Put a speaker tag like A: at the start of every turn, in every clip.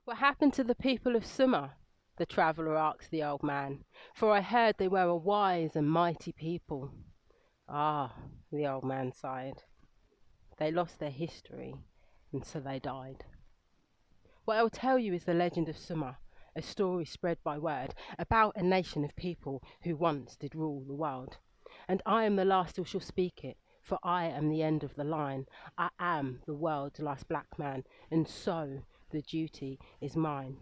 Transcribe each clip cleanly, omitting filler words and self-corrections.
A: "What happened to the people of Summer?" the traveller asked the old man, "for I heard they were a wise and mighty people." "Ah," the old man sighed, "they lost their history, and so they died." What I'll tell you is the legend of Summer, a story spread by word about a nation of people who once did rule the world. And I am the last who shall speak it, for I am the end of the line. I am the world's last black man, and so the duty is mine.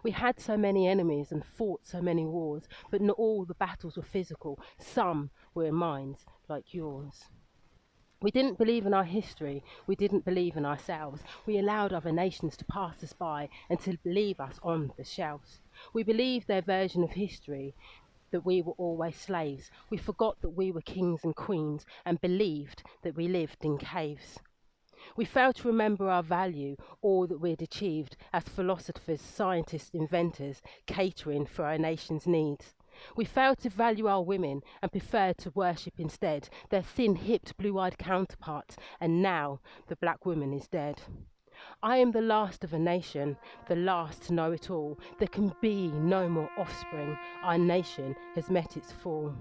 A: We had so many enemies and fought so many wars, but not all the battles were physical. Some were in minds like yours. We didn't believe in our history. We didn't believe in ourselves. We allowed other nations to pass us by and to leave us on the shelves. We believed their version of history, that we were always slaves. We forgot that we were kings and queens and believed that we lived in caves. We failed to remember our value, all that we'd achieved as philosophers, scientists, inventors, catering for our nation's needs. We failed to value our women and preferred to worship instead their thin-hipped, blue-eyed counterparts, and now the black woman is dead. I am the last of a nation, the last to know it all. There can be no more offspring. Our nation has met its fall.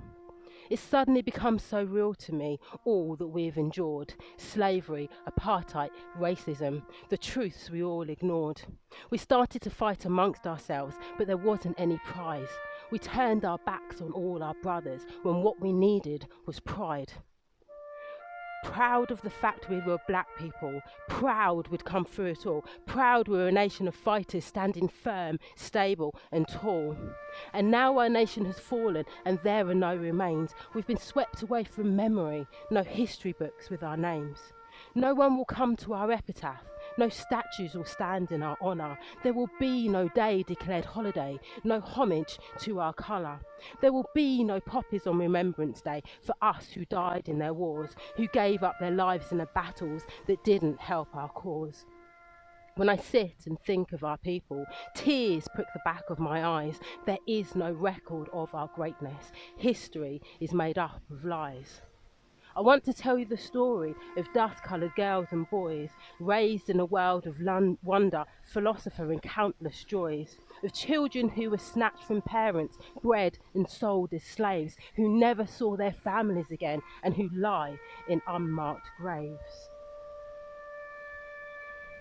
A: It suddenly becomes so real to me, all that we've endured. Slavery, apartheid, racism, the truths we all ignored. We started to fight amongst ourselves, but there wasn't any prize. We turned our backs on all our brothers when what we needed was pride. Proud of the fact we were black people, proud we'd come through it all, proud we were a nation of fighters standing firm, stable and tall. And now our nation has fallen and there are no remains. We've been swept away from memory, no history books with our names. No one will come to our epitaph. No statues will stand in our honour. There will be no day declared holiday, no homage to our colour. There will be no poppies on Remembrance Day for us who died in their wars, who gave up their lives in the battles that didn't help our cause. When I sit and think of our people, tears prick the back of my eyes. There is no record of our greatness. History is made up of lies. I want to tell you the story of dust-coloured girls and boys, raised in a world of wonder, philosopher and countless joys, of children who were snatched from parents, bred and sold as slaves, who never saw their families again and who lie in unmarked graves.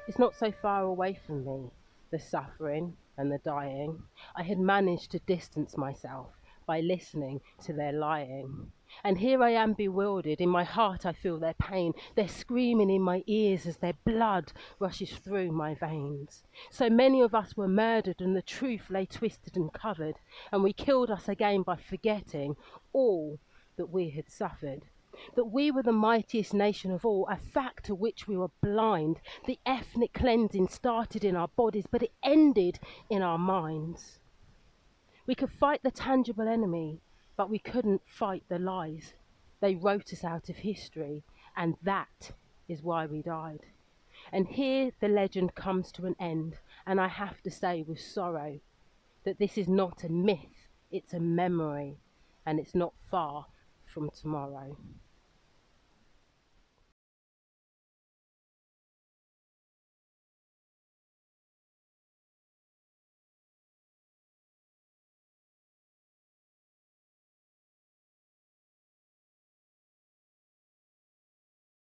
A: It's not so far away from me, the suffering and the dying. I had managed to distance myself by listening to their lying. And here I am bewildered, in my heart I feel their pain. They're screaming in my ears as their blood rushes through my veins. So many of us were murdered and the truth lay twisted and covered, and we killed us again by forgetting all that we had suffered. That we were the mightiest nation of all, a fact to which we were blind. The ethnic cleansing started in our bodies, but it ended in our minds. We could fight the tangible enemy, but we couldn't fight the lies. They wrote us out of history, and that is why we died. And here the legend comes to an end, and I have to say with sorrow that this is not a myth, it's a memory, and it's not far from tomorrow.